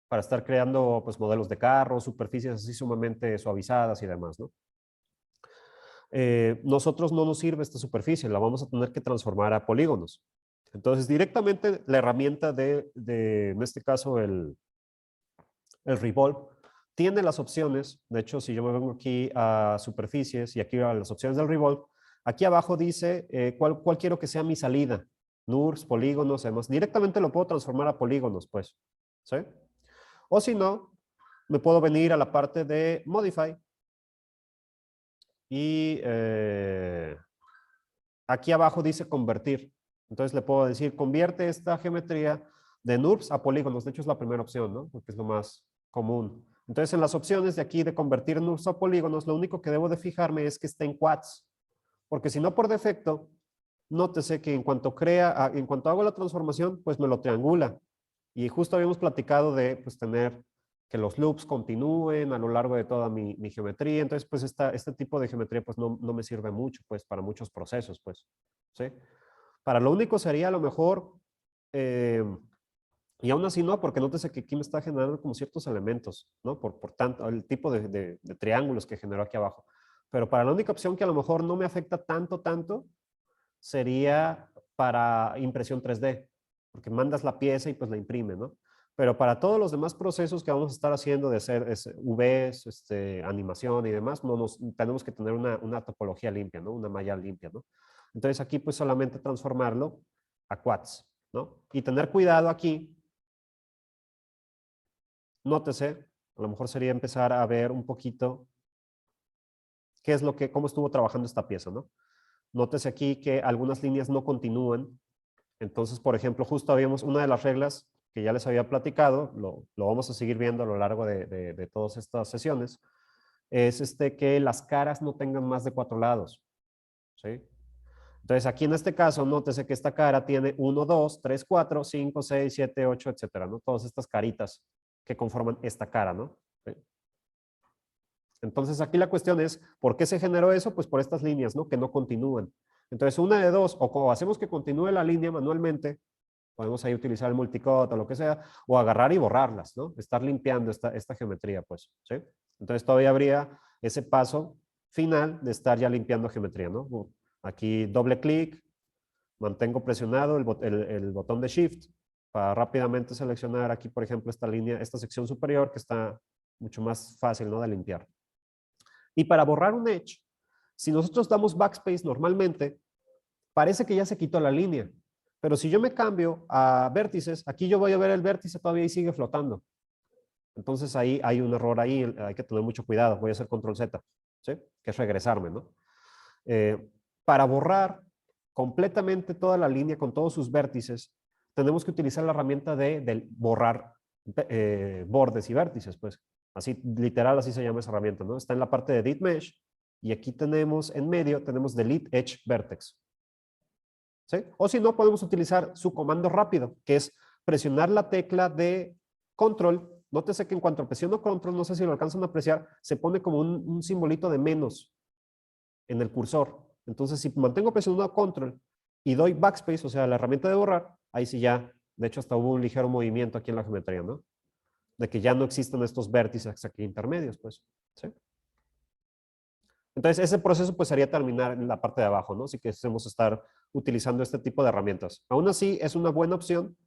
para estar creando pues, modelos de carros, superficies así sumamente suavizadas y demás, ¿no? Nosotros no nos sirve esta superficie, la vamos a tener que transformar a polígonos. Entonces, directamente la herramienta en este caso, el Revolve, tiene las opciones. De hecho, si yo me vengo aquí a superficies y aquí a las opciones del Revolve, aquí abajo dice cuál quiero que sea mi salida. NURBS, polígonos, además. Directamente lo puedo transformar a polígonos, pues. ¿Sí? O si no, me puedo venir a la parte de Modify y aquí abajo dice convertir. Entonces le puedo decir, convierte esta geometría de NURBS a polígonos. De hecho, es la primera opción, ¿no? Porque es lo más común. Entonces, en las opciones de aquí de convertirnos a polígonos, lo único que debo de fijarme es que esté en quads, porque si no por defecto, nótese que en cuanto en cuanto hago la transformación, pues me lo triangula. Y justo habíamos platicado de pues tener que los loops continúen a lo largo de toda mi geometría. Entonces, pues este tipo de geometría pues no me sirve mucho pues para muchos procesos, pues, ¿sí? Para lo único sería a lo mejor, y aún así no, porque nótese que aquí me está generando como ciertos elementos, ¿no? Por tanto, el tipo de triángulos que generó aquí abajo. Pero para la única opción que a lo mejor no me afecta tanto, sería para impresión 3D, porque mandas la pieza y pues la imprime, ¿no? Pero para todos los demás procesos que vamos a estar haciendo de hacer UVs, animación y demás, tenemos que tener una topología limpia, ¿no? Una malla limpia, ¿no? Entonces aquí pues solamente transformarlo a quads, ¿no? Y tener cuidado aquí, nótese, a lo mejor sería empezar a ver un poquito cómo estuvo trabajando esta pieza, ¿no? Nótese aquí que algunas líneas no continúan. Entonces, por ejemplo, justo habíamos una de las reglas que ya les había platicado, lo vamos a seguir viendo a lo largo de todas estas sesiones, es que las caras no tengan más de 4 lados, ¿sí? Entonces, aquí en este caso, nótese que esta cara tiene 1, 2, 3, 4, 5, 6, 7, 8, etcétera, ¿no? Todas estas caritas que conforman esta cara, ¿no? ¿Sí? Entonces, aquí la cuestión es, ¿por qué se generó eso? Pues por estas líneas, ¿no? Que no continúan. Entonces, una de dos, o hacemos que continúe la línea manualmente, podemos ahí utilizar el multicode o lo que sea, o agarrar y borrarlas, ¿no? Estar limpiando esta geometría, pues, ¿sí? Entonces, todavía habría ese paso final de estar ya limpiando geometría, ¿no? Aquí doble clic, mantengo presionado el botón de Shift para rápidamente seleccionar aquí, por ejemplo, esta línea, esta sección superior que está mucho más fácil, ¿no? De limpiar. Y para borrar un edge, si nosotros damos backspace normalmente, parece que ya se quitó la línea. Pero si yo me cambio a vértices, aquí yo voy a ver el vértice todavía y sigue flotando. Entonces ahí hay un error ahí, hay que tener mucho cuidado. Voy a hacer control Z, ¿sí? Que es regresarme, ¿no? Para borrar completamente toda la línea con todos sus vértices, tenemos que utilizar la herramienta del borrar bordes y vértices, pues. Así, literal, así se llama esa herramienta, ¿no? Está en la parte de Edit Mesh y aquí tenemos, en medio, tenemos Delete Edge Vertex. ¿Sí? O si no, podemos utilizar su comando rápido, que es presionar la tecla de control. Nótese que en cuanto presiono control, no sé si lo alcanzan a apreciar, se pone como un simbolito de menos en el cursor. Entonces, si mantengo presionado control y doy backspace, o sea, la herramienta de borrar, ahí sí ya, de hecho, hasta hubo un ligero movimiento aquí en la geometría, ¿no? De que ya no existen estos vértices aquí intermedios, pues, ¿sí? Entonces, ese proceso pues sería terminar en la parte de abajo, ¿no? Si queremos estar utilizando este tipo de herramientas. Aún así, es una buena opción,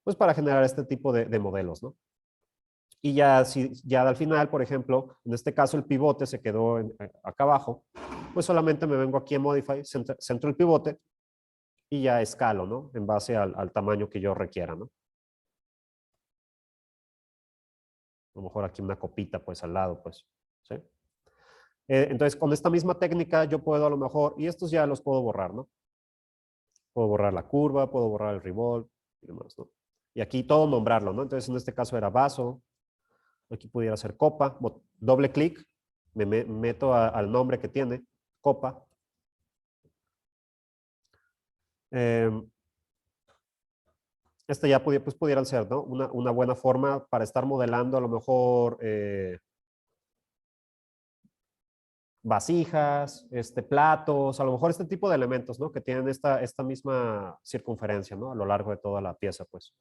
pues, para generar este tipo de modelos, ¿no? Y ya, ya al final, por ejemplo, en este caso el pivote se quedó acá abajo, pues solamente me vengo aquí en Modify, centro el pivote y ya escalo, ¿no? En base al tamaño que yo requiera, ¿no? A lo mejor aquí una copita, pues, al lado, pues, ¿sí? Entonces, con esta misma técnica yo puedo a lo mejor, y estos ya los puedo borrar, ¿no? Puedo borrar la curva, puedo borrar el revolve y demás, ¿no? Y aquí todo nombrarlo, ¿no? Entonces, en este caso era vaso, aquí pudiera ser copa, doble clic, me meto al nombre que tiene, copa. Este ya pues pudieran ser, ¿no? Una buena forma para estar modelando a lo mejor vasijas, platos, a lo mejor este tipo de elementos, ¿no? Que tienen esta misma circunferencia, ¿no? A lo largo de toda la pieza, pues.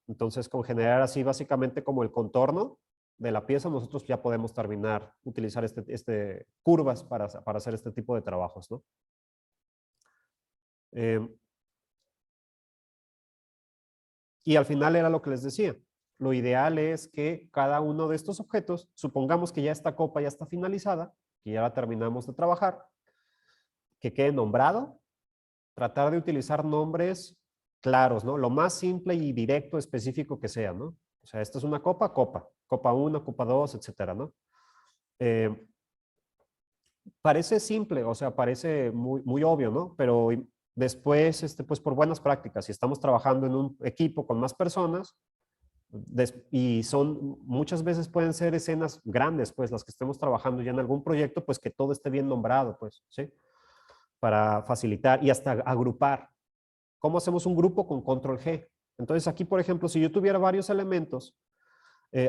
Entonces, con generar así básicamente como el contorno de la pieza, nosotros ya podemos terminar, utilizar curvas para hacer este tipo de trabajos, ¿no? Y al final era lo que les decía. Lo ideal es que cada uno de estos objetos, supongamos que ya esta copa ya está finalizada, que ya la terminamos de trabajar, que quede nombrado, tratar de utilizar nombres claros, ¿no? Lo más simple y directo, específico que sea, ¿no? O sea, esta es una copa, copa 1, copa 2, etcétera, ¿no? Parece simple, o sea, parece muy obvio, ¿no? Pero después, pues por buenas prácticas, si estamos trabajando en un equipo con más personas, Y son, muchas veces pueden ser escenas grandes, pues las que estemos trabajando ya en algún proyecto, pues que todo esté bien nombrado, pues, ¿sí? Para facilitar y hasta agrupar. ¿Cómo hacemos un grupo? Con control G. Entonces aquí, por ejemplo, si yo tuviera varios elementos,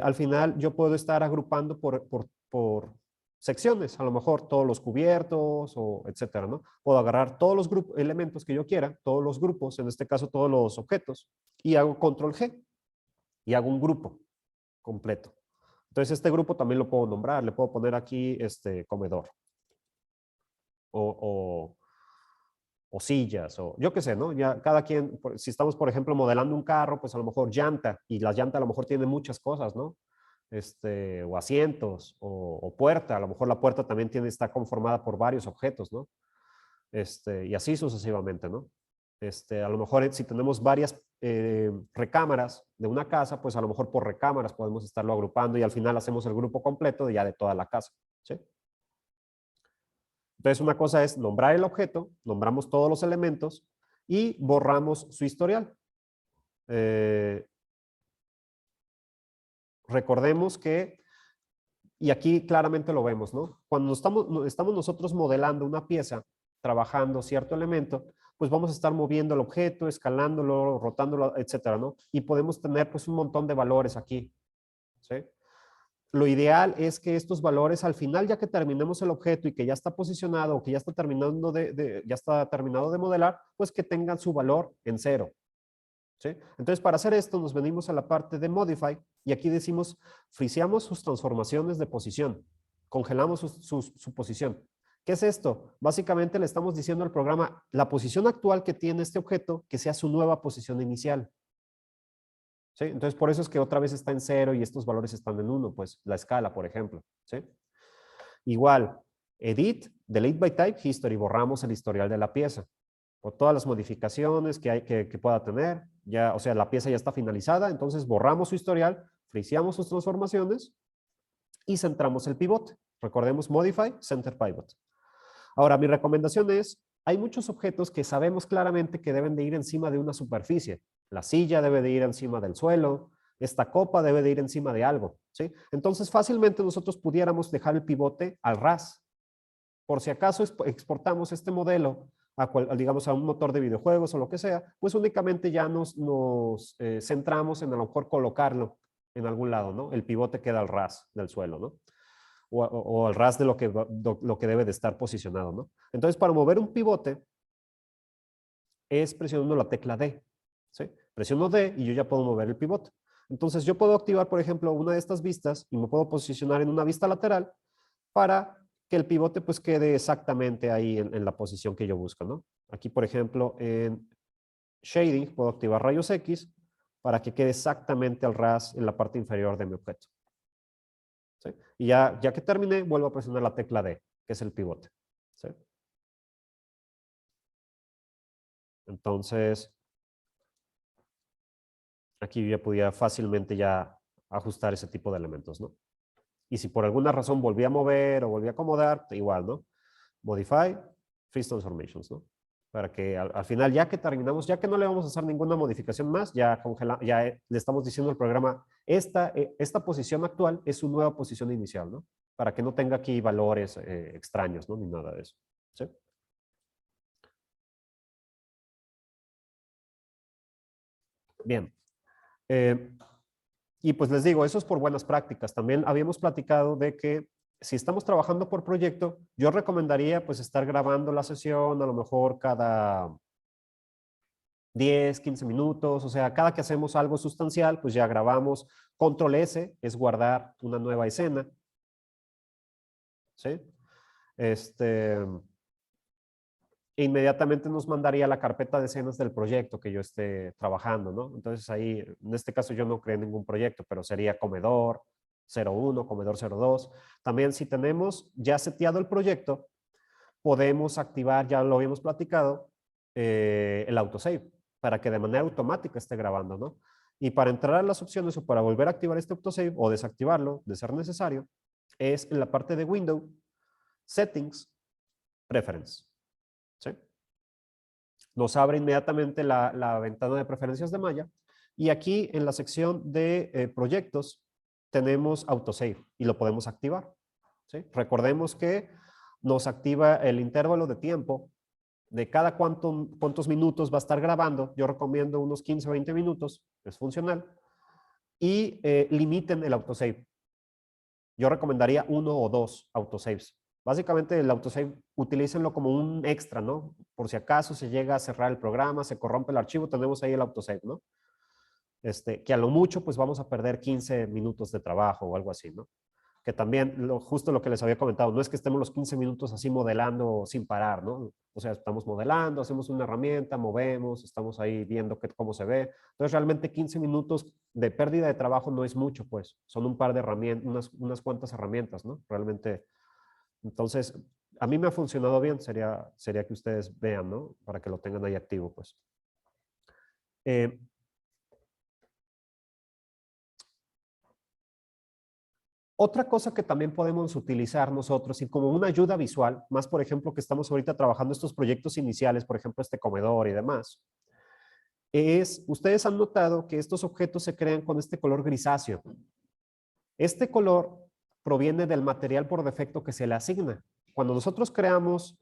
al final yo puedo estar agrupando por secciones, a lo mejor todos los cubiertos o etcétera, ¿no? Puedo agarrar todos los elementos que yo quiera, todos los grupos, en este caso todos los objetos, y hago control G y hago un grupo completo. Entonces este grupo también lo puedo nombrar, le puedo poner aquí comedor o, o sillas, o yo qué sé, ¿no? Ya cada quien, si estamos, por ejemplo, modelando un carro, pues a lo mejor llanta, y la llanta a lo mejor tiene muchas cosas, ¿no? O asientos, o puerta, a lo mejor la puerta también está conformada por varios objetos, ¿no? Y así sucesivamente, ¿no? A lo mejor si tenemos varias recámaras de una casa, pues a lo mejor por recámaras podemos estarlo agrupando y al final hacemos el grupo completo de ya de toda la casa, ¿sí? Entonces, una cosa es nombrar el objeto, nombramos todos los elementos y borramos su historial. Recordemos que, y aquí claramente lo vemos, ¿no? Cuando estamos nosotros modelando una pieza, trabajando cierto elemento, pues vamos a estar moviendo el objeto, escalándolo, rotándolo, etcétera, ¿no? Y podemos tener pues un montón de valores aquí, ¿sí? Lo ideal es que estos valores al final, ya que terminemos el objeto y que ya está posicionado o que ya está ya está terminado de modelar, pues que tengan su valor en 0. ¿Sí? Entonces, para hacer esto, nos venimos a la parte de Modify y aquí decimos, friseamos sus transformaciones de posición, congelamos su posición. ¿Qué es esto? Básicamente le estamos diciendo al programa la posición actual que tiene este objeto, que sea su nueva posición inicial. ¿Sí? Entonces, por eso es que otra vez está en 0 y estos valores están en 1, pues la escala, por ejemplo. ¿Sí? Igual, edit, delete by type, history, borramos el historial de la pieza. Por todas las modificaciones que pueda tener, ya, o sea, la pieza ya está finalizada, entonces borramos su historial, friseamos sus transformaciones y centramos el pivote. Recordemos modify, center pivot. Ahora, mi recomendación es, hay muchos objetos que sabemos claramente que deben de ir encima de una superficie. La silla debe de ir encima del suelo, esta copa debe de ir encima de algo, ¿sí? Entonces, fácilmente nosotros pudiéramos dejar el pivote al ras. Por si acaso exportamos este modelo digamos, a un motor de videojuegos o lo que sea, pues únicamente ya nos centramos en a lo mejor colocarlo en algún lado, ¿no? El pivote queda al ras del suelo, ¿no? O al ras de lo que debe de estar posicionado, ¿no? Entonces, para mover un pivote, es presionando la tecla D, ¿sí? Presiono D y yo ya puedo mover el pivote. Entonces, yo puedo activar, por ejemplo, una de estas vistas y me puedo posicionar en una vista lateral para que el pivote pues quede exactamente ahí en la posición que yo busco, ¿no? Aquí, por ejemplo, en Shading puedo activar rayos X para que quede exactamente al ras en la parte inferior de mi objeto. ¿Sí? Y ya que terminé, vuelvo a presionar la tecla D, que es el pivote. ¿Sí? Entonces, aquí yo ya podía fácilmente ya ajustar ese tipo de elementos, ¿no? Y si por alguna razón volví a mover o volví a acomodar, igual, ¿no? Modify, Freeze Transformations, ¿no? Para que al final, ya que terminamos, ya que no le vamos a hacer ninguna modificación más, ya le estamos diciendo al programa, esta posición actual es su nueva posición inicial, ¿no? Para que no tenga aquí valores extraños, ¿no? Ni nada de eso. ¿Sí? Bien. Eh, y pues les digo, eso es por buenas prácticas. También habíamos platicado de que si estamos trabajando por proyecto, yo recomendaría pues estar grabando la sesión a lo mejor cada 10, 15 minutos, o sea, cada que hacemos algo sustancial, pues ya grabamos. Control S es guardar una nueva escena, ¿sí? Este, inmediatamente nos mandaría la carpeta de escenas del proyecto que yo esté trabajando, ¿no? Entonces ahí, en este caso yo no creé ningún proyecto, pero sería comedor 01, comedor 02. También si tenemos ya seteado el proyecto, podemos activar, ya lo habíamos platicado, el autosave para que de manera automática esté grabando, ¿no? Y para entrar a las opciones o para volver a activar este autosave o desactivarlo, de ser necesario, es en la parte de Window, Settings, Preference. ¿Sí? Nos abre inmediatamente la ventana de preferencias de Maya Y aquí en la sección de proyectos tenemos autosave y lo podemos activar. ¿Sí? Recordemos que nos activa el intervalo de tiempo de cada cuántos minutos va a estar grabando. Yo recomiendo unos 15 o 20 minutos, es funcional. Y limiten el autosave. Yo recomendaría 1 o 2 autosaves. Básicamente el autosave, utilícenlo como un extra, ¿no? Por si acaso se llega a cerrar el programa, se corrompe el archivo, tenemos ahí el autosave, ¿no? Que a lo mucho pues vamos a perder 15 minutos de trabajo o algo así, ¿no? Que también, justo lo que les había comentado, no es que estemos los 15 minutos así modelando sin parar, ¿no? O sea, estamos modelando, hacemos una herramienta, movemos, estamos ahí viendo cómo se ve. Entonces, realmente 15 minutos de pérdida de trabajo no es mucho, pues. Son un par de herramientas, unas cuantas herramientas, ¿no? Realmente. Entonces, a mí me ha funcionado bien, sería que ustedes vean, ¿no? Para que lo tengan ahí activo, pues. Otra cosa que también podemos utilizar nosotros y como una ayuda visual, más por ejemplo que estamos ahorita trabajando estos proyectos iniciales, por ejemplo este comedor y demás, es, ustedes han notado que estos objetos se crean con este color grisáceo. Este color proviene del material por defecto que se le asigna. Cuando nosotros creamos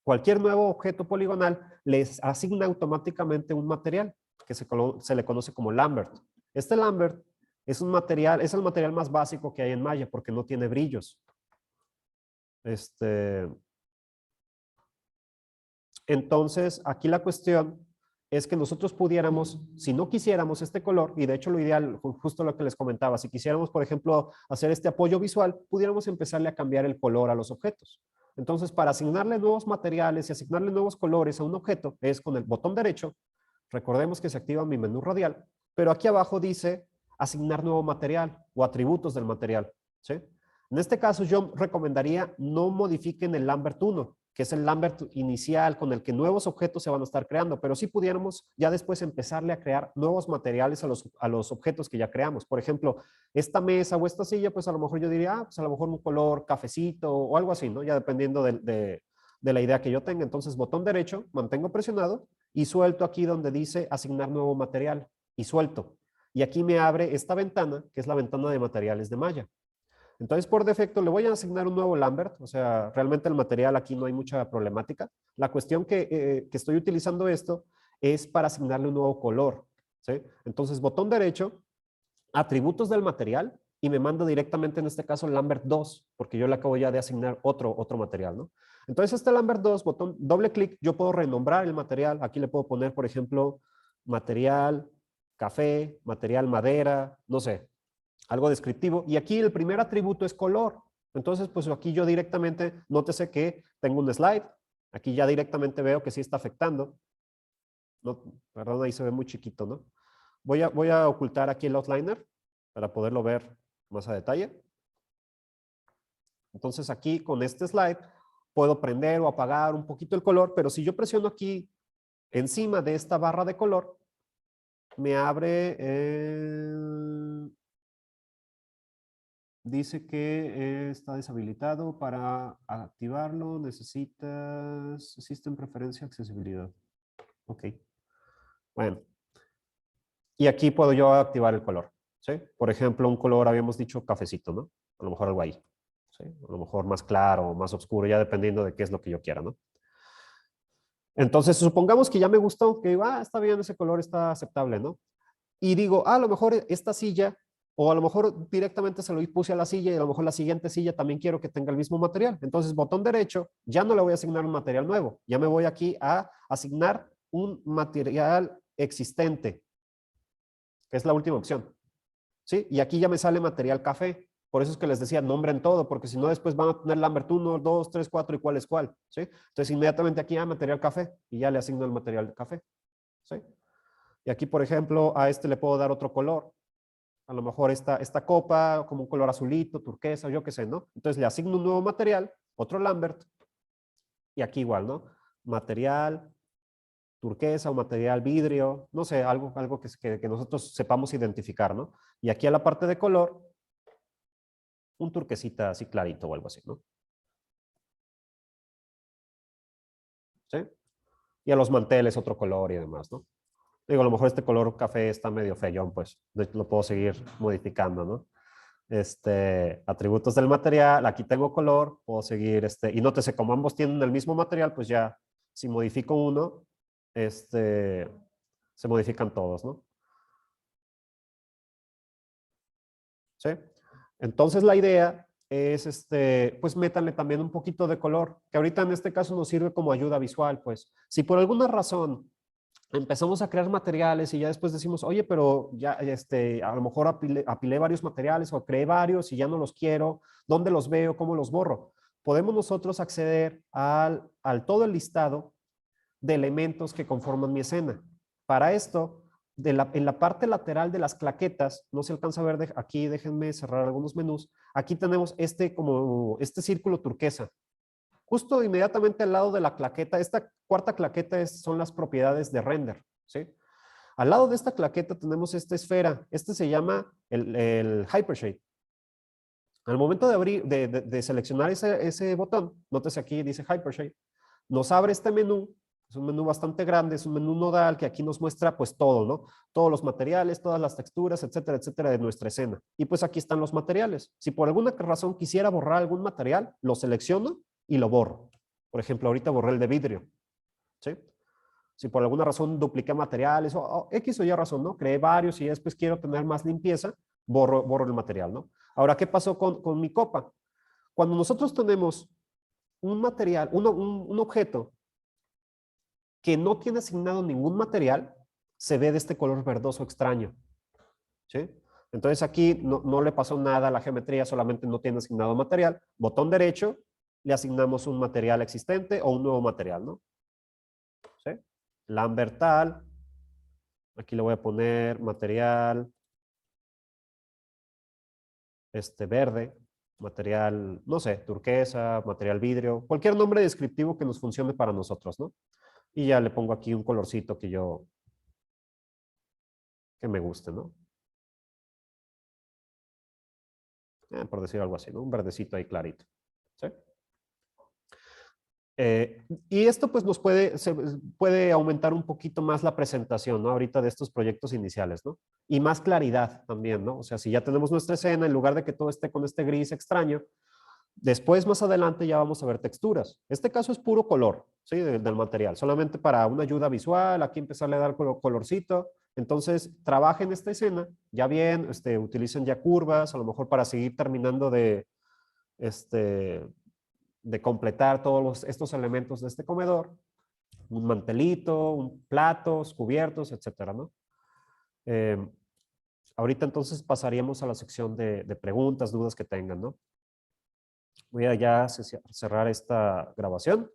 cualquier nuevo objeto poligonal, les asigna automáticamente un material que se le conoce como Lambert. Este Lambert es un material, es el material más básico que hay en Maya porque no tiene brillos. Entonces, aquí la cuestión es que nosotros pudiéramos, si no quisiéramos este color, y de hecho lo ideal, justo lo que les comentaba, si quisiéramos, por ejemplo, hacer este apoyo visual, pudiéramos empezarle a cambiar el color a los objetos. Entonces, para asignarle nuevos materiales y asignarle nuevos colores a un objeto, es con el botón derecho. Recordemos que se activa mi menú radial, pero aquí abajo dice asignar nuevo material o atributos del material. ¿Sí? En este caso, yo recomendaría no modifiquen el Lambert 1, que es el Lambert inicial con el que nuevos objetos se van a estar creando, pero sí pudiéramos ya después empezarle a crear nuevos materiales a los objetos que ya creamos. Por ejemplo, esta mesa o esta silla, pues a lo mejor yo diría, pues a lo mejor un color cafecito o algo así, ¿no? Ya dependiendo de la idea que yo tenga. Entonces, botón derecho, mantengo presionado y suelto aquí donde dice asignar nuevo material y suelto. Y aquí me abre esta ventana, que es la ventana de materiales de Maya. Entonces, por defecto, le voy a asignar un nuevo Lambert. O sea, realmente el material aquí no hay mucha problemática. La cuestión que estoy utilizando esto es para asignarle un nuevo color. ¿Sí? Entonces, botón derecho, atributos del material, y me manda directamente, en este caso, Lambert 2, porque yo le acabo ya de asignar otro material, ¿no? Entonces, este Lambert 2, botón, doble clic, yo puedo renombrar el material. Aquí le puedo poner, por ejemplo, material café, material madera, no sé, algo descriptivo. Y aquí el primer atributo es color. Entonces, pues aquí yo directamente, nótese que tengo un slide. Aquí ya directamente veo que sí está afectando. No, perdón, ahí se ve muy chiquito, ¿no? Voy a ocultar aquí el outliner para poderlo ver más a detalle. Entonces aquí con este slide puedo prender o apagar un poquito el color, pero si yo presiono aquí encima de esta barra de color, me abre dice que está deshabilitado. Para activarlo necesitas System Preferencia Accesibilidad. Ok. Bueno. Y aquí puedo yo activar el color. ¿Sí? Por ejemplo, un color habíamos dicho cafecito, ¿no? A lo mejor algo ahí. ¿Sí? A lo mejor más claro o más oscuro, ya dependiendo de qué es lo que yo quiera, ¿no? Entonces, supongamos que ya me gustó, que está bien, ese color está aceptable, ¿no? Y digo, a lo mejor esta silla, o a lo mejor directamente se lo puse a la silla y a lo mejor la siguiente silla también quiero que tenga el mismo material. Entonces, botón derecho, ya no le voy a asignar un material nuevo, ya me voy aquí a asignar un material existente, que es la última opción. ¿Sí? Y aquí ya me sale material café. Por eso es que les decía, nombren todo, porque si no después van a tener Lambert 1, 2, 3, 4 y cuál es cuál. ¿Sí? Entonces, inmediatamente aquí a material café y ya le asigno el material de café. ¿Sí? Y aquí, por ejemplo, a este le puedo dar otro color. A lo mejor esta copa como un color azulito, turquesa, yo qué sé, ¿no? Entonces le asigno un nuevo material, otro Lambert, y aquí igual, ¿no? Material turquesa o material vidrio, no sé, algo que nosotros sepamos identificar, ¿no? Y aquí a la parte de color, un turquesita así clarito o algo así, ¿no? ¿Sí? Y a los manteles otro color y demás, ¿no? Digo, a lo mejor este color café está medio feyón, pues lo puedo seguir modificando, ¿no? Atributos del material, aquí tengo color, puedo seguir, y nótese, como ambos tienen el mismo material, pues ya, si modifico uno, se modifican todos, ¿no? ¿Sí? Entonces la idea es, pues métanle también un poquito de color, que ahorita en este caso nos sirve como ayuda visual, pues. Si por alguna razón empezamos a crear materiales y ya después decimos, oye, pero ya, a lo mejor apilé varios materiales o creé varios y ya no los quiero, ¿dónde los veo? ¿Cómo los borro? Podemos nosotros acceder al todo el listado de elementos que conforman mi escena. Para esto, en la parte lateral de las claquetas, no se alcanza a ver aquí, déjenme cerrar algunos menús, aquí tenemos como este círculo turquesa. Justo inmediatamente al lado de la claqueta, esta cuarta claqueta son las propiedades de render, ¿sí? Al lado de esta claqueta tenemos esta esfera, se llama el Hypershade. Al momento de abrir, de seleccionar ese botón, nótese aquí dice Hypershade, nos abre este menú, es un menú bastante grande, es un menú nodal que aquí nos muestra pues todo, ¿no? Todos los materiales, todas las texturas, etcétera, etcétera de nuestra escena. Y pues aquí están los materiales. Si por alguna razón quisiera borrar algún material, lo selecciono y lo borro. Por ejemplo, ahorita borré el de vidrio, ¿sí? Si por alguna razón dupliqué materiales o X o Y razón, ¿no? Creé varios y después quiero tener más limpieza, borro el material, ¿no? Ahora, ¿qué pasó con mi copa? Cuando nosotros tenemos un material, un objeto que no tiene asignado ningún material, se ve de este color verdoso extraño, ¿sí? Entonces aquí no le pasó nada a la geometría, solamente no tiene asignado material. Botón derecho, le asignamos un material existente o un nuevo material, ¿no? ¿Sí? Lambertal, aquí le voy a poner material verde, material, no sé, turquesa, material vidrio, cualquier nombre descriptivo que nos funcione para nosotros, ¿no? Y ya le pongo aquí un colorcito que me guste, ¿no? Por decir algo así, ¿no? Un verdecito ahí clarito, ¿sí? Y esto pues puede aumentar un poquito más la presentación, ¿no? Ahorita de estos proyectos iniciales, ¿no? Y más claridad también, ¿no? O sea, si ya tenemos nuestra escena, en lugar de que todo esté con este gris extraño, después más adelante ya vamos a ver texturas. Este caso es puro color, ¿sí? Del material, solamente para una ayuda visual, aquí empezarle a dar colorcito. Entonces, trabajen esta escena, ya bien, utilicen ya curvas, a lo mejor para seguir terminando este, de completar todos estos elementos de este comedor, un mantelito, platos, cubiertos, etcétera, ¿no? Eh, ahorita entonces pasaríamos a la sección de preguntas, dudas que tengan, ¿no? Voy a ya cerrar esta grabación.